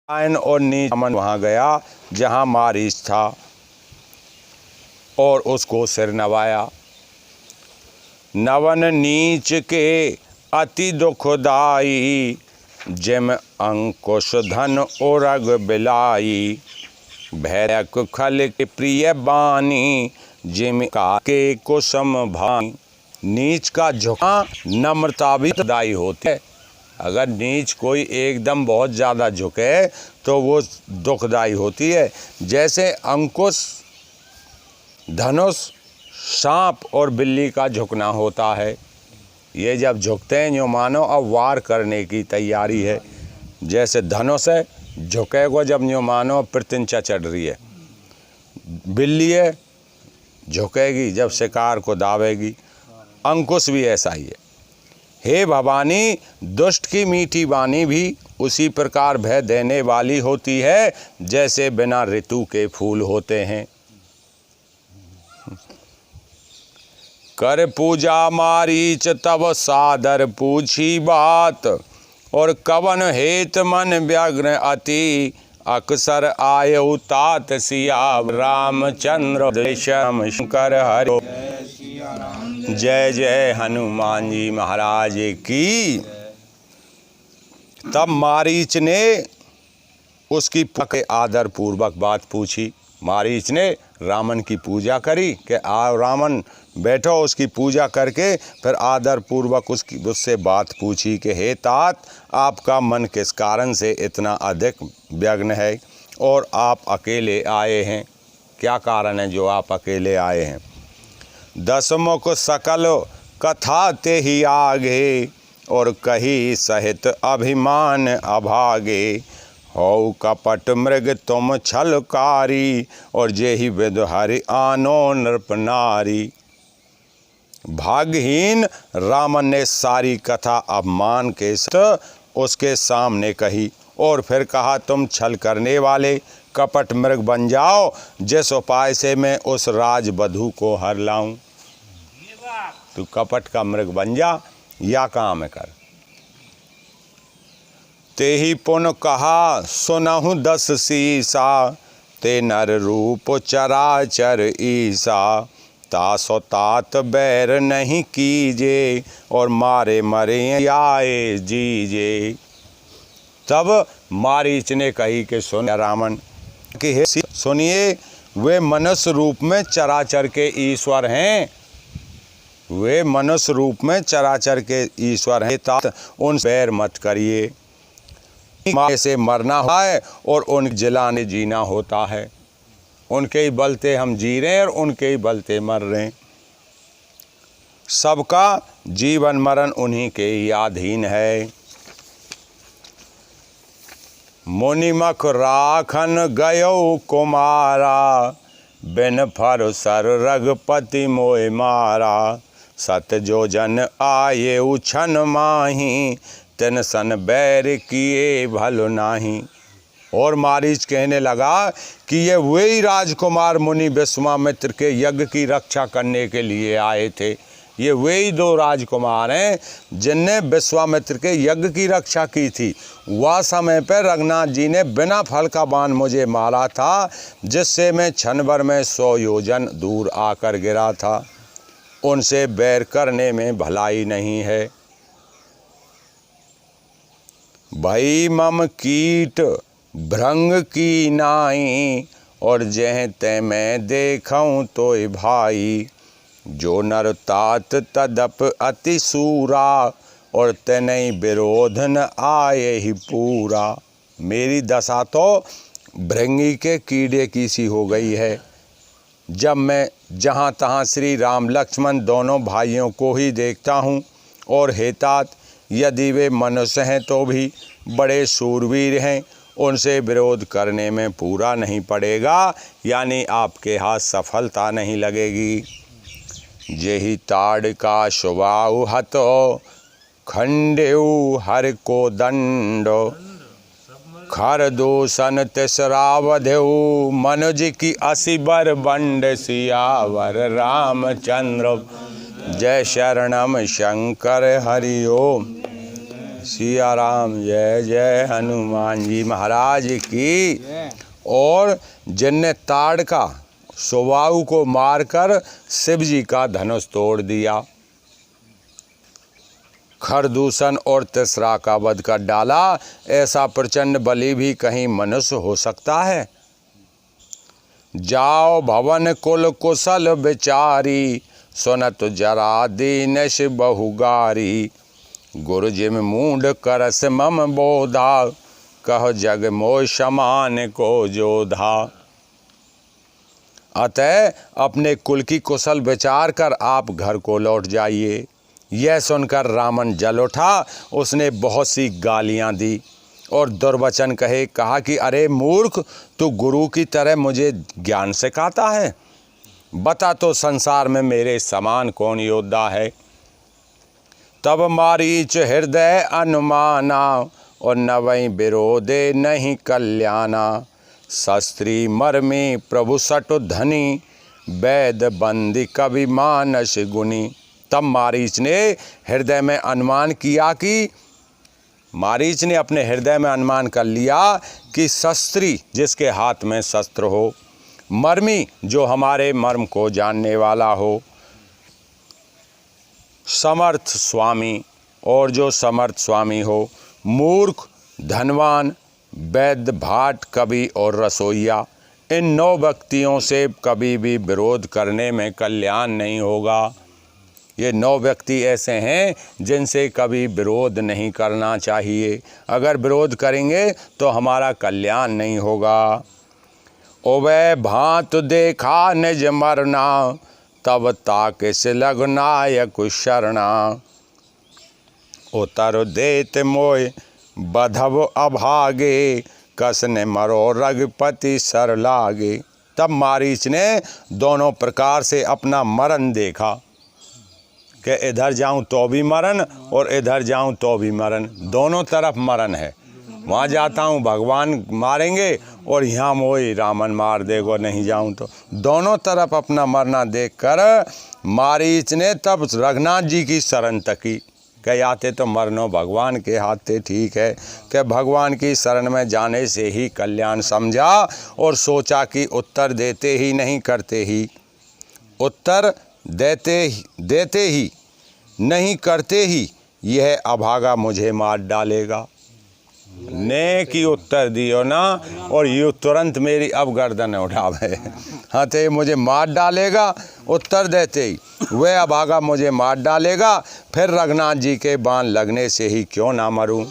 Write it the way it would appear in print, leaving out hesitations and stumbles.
Ion और नीच वहाँ गया जहाँ मारीच था और उसको सिर नवाया। नवन नीच के अति दुखदाई, जिम अंकुश धन ओरग बिलाई। भैरक खल के प्रिय बानी, जिम का के कुसुम भाई। नीच का झुका नम्रता भी दाई होती है। अगर नीच कोई एकदम बहुत ज़्यादा झुके तो वो दुखदाई होती है। जैसे अंकुश, धनुष, सांप और बिल्ली का झुकना होता है। ये जब झुकते हैं जो मानो अब वार करने की तैयारी है। जैसे धनुष है, झुकेगा जब जो मानो प्रत्यंचा चढ़ रही है। बिल्ली है, झुकेगी जब शिकार को दावेगी। अंकुश भी ऐसा ही है। हे भवानी, दुष्ट की मीठी वाणी भी उसी प्रकार भय देने वाली होती है जैसे बिना ऋतु के फूल होते हैं। कर पूजा मारीच तब सादर पूछी बात, और कवन हेत मन व्यग्र अति। अक्सर आयु तात सिया रामचंद्र श्याम शंकर हरि। जय जय हनुमान जी महाराज की। तब मारीच ने उसकी आदर पूर्वक बात पूछी। मारीच ने रामन की पूजा करी कि रामन बैठो। उसकी पूजा करके फिर आदर पूर्वक उससे बात पूछी कि हे तात, आपका मन किस कारण से इतना अधिक व्यग्र है और आप अकेले आए हैं? क्या कारण है जो आप अकेले आए हैं? दसमुख सकल कथा ते ही आगे, और कही सहित अभिमान अभागे। हो कपट मृग तुम छलकारी, और जेहि विद हरि आनो नृप नारी। भाग्यहीन रामन ने सारी कथा अपमान के साथ उसके सामने कही और फिर कहा, तुम छल करने वाले कपट मृग बन जाओ, जिस उपाय से मैं उस राजवधू को हर लाऊं। तू कपट का मृग बन जा या काम कर। ते ही पुन कहा सुनहु दस सीसा, ते नर रूप चराचर ईसा। तासो तात बैर नहीं कीजे, और मारे मरे आए जीजे। तब मारीच ने कही कि सुन रामन कि हे सुनिए, वे मनुष्य रूप में चराचर के ईश्वर हैं। वे मनुष्य रूप में चराचर के ईश्वर हैं। तात उन बैर मत करिए। मारे से मरना है और उन जिलाने जीना होता है। उनके ही बलते हम जी रहे हैं और उनके ही बलते मर रहे हैं। सबका जीवन मरण उन्हीं के ही अधीन है। मुनिमख राखन गयो कुमारा, बिन फर सर रघुपति मोय मारा। सत जो जन आये उछन माही, तिन सन बैर किए भलो नाही। और मारीच कहने लगा कि ये वही राजकुमार मुनि विश्वामित्र के यज्ञ की रक्षा करने के लिए आए थे। ये वही दो राजकुमार हैं जिनने विश्वामित्र के यज्ञ की रक्षा की थी। वह समय पर रघुनाथ जी ने बिना फल का बाण मुझे मारा था, जिससे मैं क्षण भर में 100 योजन दूर आकर गिरा था। उनसे बैर करने में भलाई नहीं है। भई मम कीट भृंग की नाई, और जह तै मैं देखूं तोय भाई। जो नर तात तदप अति सूरा, और तनय विरोध न आए ही पूरा। मेरी दशा तो भृंगी के कीड़े की सी हो गई है। जब मैं जहाँ तहाँ श्री राम लक्ष्मण दोनों भाइयों को ही देखता हूँ। और हे तात, यदि वे मनुष्य हैं तो भी बड़े शूरवीर हैं, उनसे विरोध करने में पूरा नहीं पड़ेगा, यानी आपके हाथ सफलता नहीं लगेगी। जेहि ताड़ का शुभाऊ हतो, खंडेऊ हर को दंडो। खर दूषण तिसरा वधेऊ, मनुज की असी बर बंड सियावर रामचंद्र। जय शरणम शंकर हरि ओम। सिया राम, जय जय हनुमान जी महाराज की। और जिनने ताड़का सुबाहु को मारकर शिव जी का धनुष तोड़ दिया, खरदूषण और तिसरा का वध कर डाला, ऐसा प्रचंड बलि भी कहीं मनुष्य हो सकता है। जाओ भवन कुल कुशल विचारी, सुनत जरा दीनश बहुगारी। गुरु जिम मूढ़ करस मम बोधा, कह जग मोह समान को जोधा। अतः अपने कुल की कुशल विचार कर आप घर को लौट जाइए। यह सुनकर रावण जल उठा। उसने बहुत सी गालियां दी और दुर्वचन कहे। कहा कि अरे मूर्ख, तू गुरु की तरह मुझे ज्ञान सिखाता है। बता तो संसार में मेरे समान कौन योद्धा है। तब मारीच हृदय अनुमाना, और नवई विरोधे नहीं कल्याणा। शस्त्री मर्मी प्रभु सटु धनी, वैद बंदी कवि मानस गुनी। तब मारीच ने हृदय में अनुमान किया कि मारीच ने अपने हृदय में अनुमान कर लिया कि शस्त्री जिसके हाथ में शस्त्र हो, मर्मी जो हमारे मर्म को जानने वाला हो, समर्थ स्वामी और जो समर्थ स्वामी हो, मूर्ख, धनवान, वैद्य, भाट, कवि और रसोइया, इन 9 व्यक्तियों से कभी भी विरोध करने में कल्याण नहीं होगा। ये 9 व्यक्ति ऐसे हैं जिनसे कभी विरोध नहीं करना चाहिए। अगर विरोध करेंगे तो हमारा कल्याण नहीं होगा। ओवै भांत देखा निज मरना, तब ताके से लगनायक शरणा। उतर देत मोय बधव अभागे, कसने मरो रघुपति सर लागे। तब मारीच ने दोनों प्रकार से अपना मरण देखा कि इधर जाऊं तो भी मरण और इधर जाऊं तो भी मरण, दोनों तरफ मरण है। वहाँ जाता हूँ भगवान मारेंगे और यहाँ मोई रावण मार देगा, नहीं जाऊँ तो। दोनों तरफ अपना मरना देखकर मारीच ने तब रघुनाथ जी की शरण तकी। कि आते तो मरनो भगवान के हाथ थे, ठीक है। कि भगवान की शरण में जाने से ही कल्याण समझा और सोचा कि उत्तर देते ही नहीं करते ही, उत्तर देते ही नहीं करते ही यह अभागा मुझे मार डालेगा। ने की उत्तर दियो ना और ये तुरंत मेरी अब गर्दन उठावे। हाँ तो मुझे मार डालेगा, उत्तर देते ही वह अभागा मुझे मार डालेगा। फिर रघुनाथ जी के बाण लगने से ही क्यों ना मरूं।